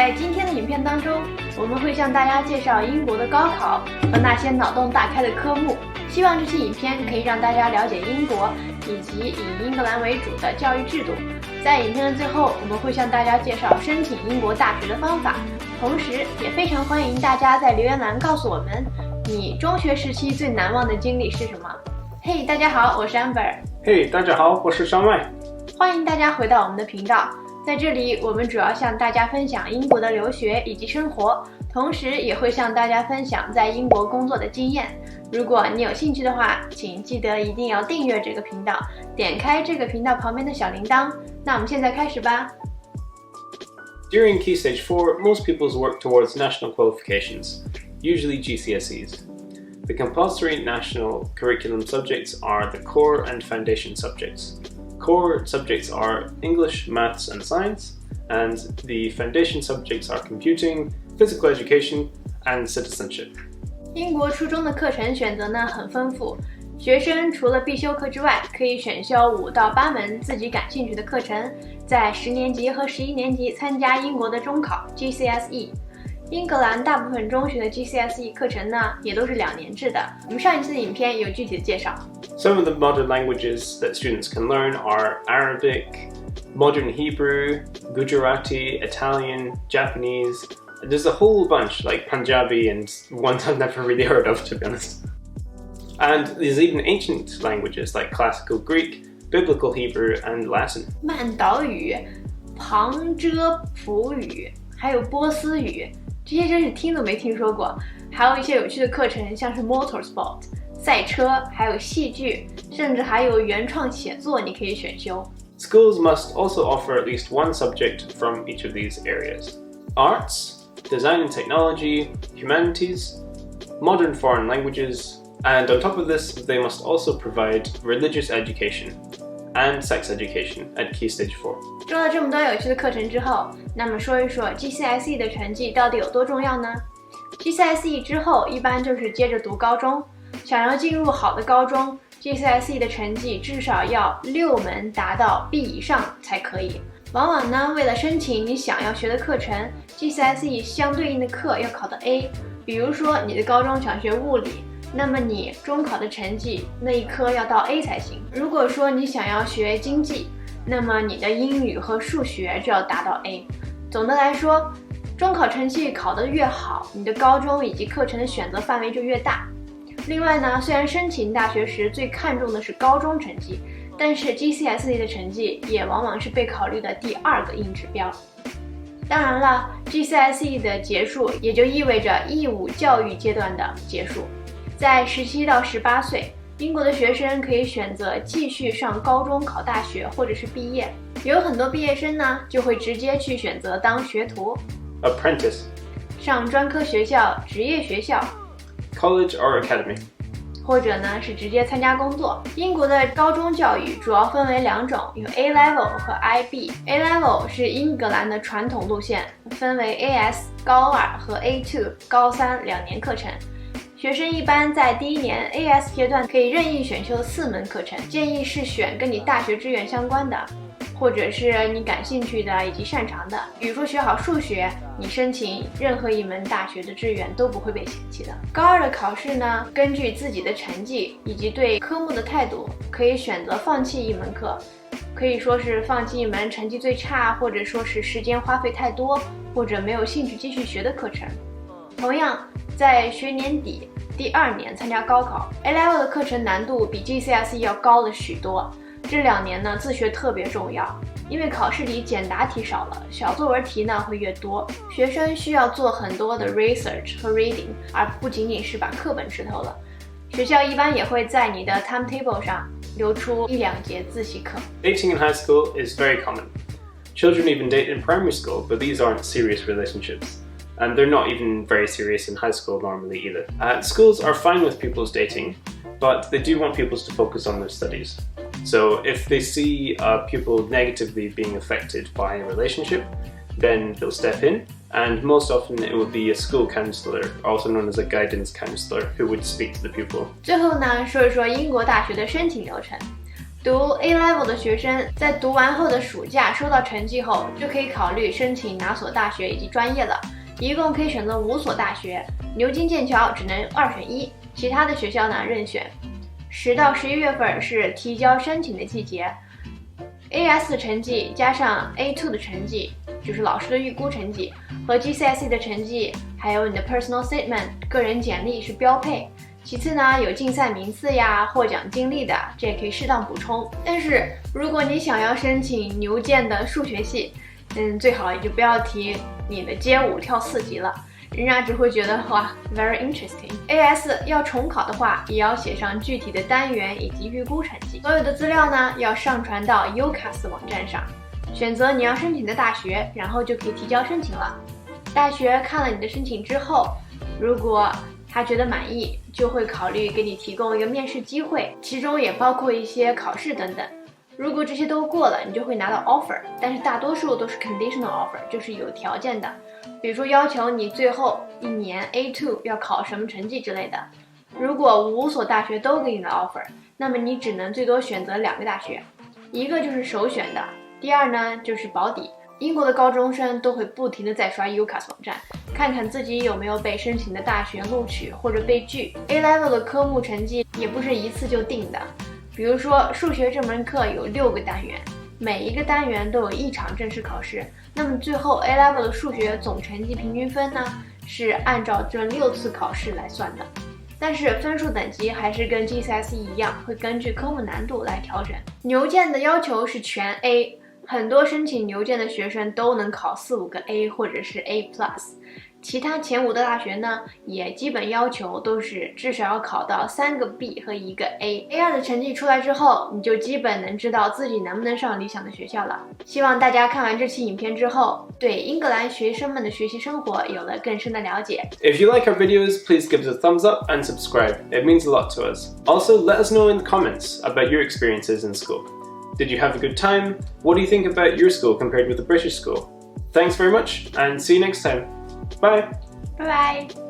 在今天的影片当中，我们会向大家介绍英国的高考和那些脑洞大开的科目。希望这期影片可以让大家了解英国以及以英格兰为主的教育制度。在影片的最后，我们会向大家介绍申请英国大学的方法，同时也非常欢迎大家在留言栏告诉我们你中学时期最难忘的经历是什么。嘿，大家好，我是 Amber。嘿，大家好，我是张麦。欢迎大家回到我们的频道。在这里，我们主要向大家分享英国的留学以及生活，同时也会向大家分享在英国工作的经验。如果你有兴趣的话，请记得一定要订阅这个频道，点开这个频道旁边的小铃铛。那我们现在开始吧。During Key Stage 4, most pupils work towards national qualifications, usually GCSEs. The compulsory national curriculum subjects are the core and foundation subjects. Core subjects are English, Maths and Science, and the foundation subjects are computing, physical education, and citizenship. 英国初中的课程选择呢很丰富，学生除了必修课之外，可以选修5到8门自己感兴趣的课程，在10年级和11年级参加英国的中考 GCSE。英格兰大部分中学的 GCSE 课程呢也都是2年制的，我们上一次的影片有具体的介绍。Some of the modern languages that students can learn are Arabic, modern Hebrew, Gujarati, Italian, Japanese. There's a whole bunch like Punjabi and ones I've never really heard of, to be honest. And there's even ancient languages like classical Greek, biblical Hebrew, and Latin. 曼岛语、旁遮普语，还有波斯语，这些真是听都没听说过。还有一些有趣的课程，像是 motorsport 赛车，还有戏剧，甚至还有原创写作，你可以选修。Schools must also offer at least one subject from each of these areas. Arts, design and technology, humanities, modern foreign languages, and on top of this, they must also provide religious education and sex education at Key Stage 4. 说了这么多有趣的课程之后，那么说一说 GCSE 的成绩到底有多重要呢？ GCSE 之后一般就是接着读高中，想要进入好的高中， GCSE 的成绩至少要6门达到 B 以上才可以。往往呢，为了申请你想要学的课程， GCSE 相对应的课要考到 A。 比如说你的高中想学物理，那么你中考的成绩那一科要到 A 才行。如果说你想要学经济，那么你的英语和数学就要达到 A。 总的来说，中考成绩考得越好，你的高中以及课程的选择范围就越大。另外呢，虽然申请大学时最看重的是高中成绩，但是 GCSE 的成绩也往往是被考虑的第2个硬指标。当然了， GCSE 的结束也就意味着义务教育阶段的结束。在17到18岁，英国的学生可以选择继续上高中考大学或者是毕业。有很多毕业生呢，就会直接去选择当学徒 Apprentice, 上专科学校、职业学校 college or academy. 或者呢是直接参加工作。英国的高中教育主要分为2种，有 A Level 和 IB。A Level 是英格兰的传统路线，分为 AS 高2和 A2 高32年课程。学生一般在第1年 AS 阶段可以任意选修4门课程，建议是选跟你大学志愿相关的，或者是你感兴趣的以及擅长的。比如说学好数学，你申请任何一门大学的志愿都不会被嫌弃的。高2的考试呢，根据自己的成绩以及对科目的态度，可以选择放弃1门课，可以说是放弃1门成绩最差，或者说是时间花费太多，或者没有兴趣继续学的课程。同样，在学年底第2年参加高考， A Level 的课程难度比 GCSE 要高了许多。这2年呢，自学特别重要，因为考试里简答题少了，小作文题呢会越多，学生需要做很多的 research 和 reading， 而不仅仅是把课本吃透了。学校一般也会在你的 timetable 上留出1-2节自习课。 Dating in high school is very common. Children even date in primary school, but these aren't serious relationships. And they're not even very serious in high school normally either. Schools are fine with pupils dating, but they do want pupils to focus on their studies. So if they see a pupil negatively being affected by a relationship, then they'll step in, and most often it will be a school counsellor, also known as a guidance counsellor, who would speak to the pupil. 最后呢，说一说英国大学的申请流程。读 A Level 的学生在读完后的暑假收到成绩后，就可以考虑申请哪所大学以及专业了。一共可以选择5所大学，牛津、剑桥只能2选1，其他的学校呢任选。10到11月份是提交申请的季节。AS 的成绩加上 A2 的成绩，就是老师的预估成绩，和 GCSE 的成绩，还有你的 personal statement 个人简历是标配。其次呢，有竞赛名次呀、获奖经历的，这也可以适当补充。但是如果你想要申请牛剑的数学系，最好也就不要提你的街舞跳4级了。人家只会觉得哇 very interesting。AS 要重考的话，也要写上具体的单元以及预估成绩。所有的资料呢要上传到 UCAS 网站上，选择你要申请的大学，然后就可以提交申请了。大学看了你的申请之后，如果他觉得满意，就会考虑给你提供一个面试机会，其中也包括一些考试等等。如果这些都过了，你就会拿到 offer， 但是大多数都是 conditional offer， 就是有条件的，比如说要求你最后1年 A2 要考什么成绩之类的。如果5所大学都给你的 offer， 那么你只能最多选择2个大学，一个就是首选的，第二呢就是保底。英国的高中生都会不停地在刷 UCAS 网站，看看自己有没有被申请的大学录取或者被拒。A Level 的科目成绩也不是一次就定的，比如说数学这门课有6个单元，每一个单元都有1场正式考试，那么最后 A Level 的数学总成绩平均分呢，是按照这6次考试来算的。但是分数等级还是跟 GCSE 一样，会根据科目难度来调整。牛剑的要求是全 A， 很多申请牛剑的学生都能考4-5个 A 或者是 A+。其他前5的大学呢，也基本要求都是至少要考到3个 B 和1个 A。A2 的成绩出来之后，你就基本能知道自己能不能上理想的学校了。希望大家看完这期影片之后，对英格兰学生们的学习生活有了更深的了解。If you like our videos, please give us a thumbs up and subscribe. It means a lot to us. Also, let us know in the comments about your experiences in school. Did you have a good time? What do you think about your school compared with the British school? Thanks very much, and see you next time. Bye. Bye bye.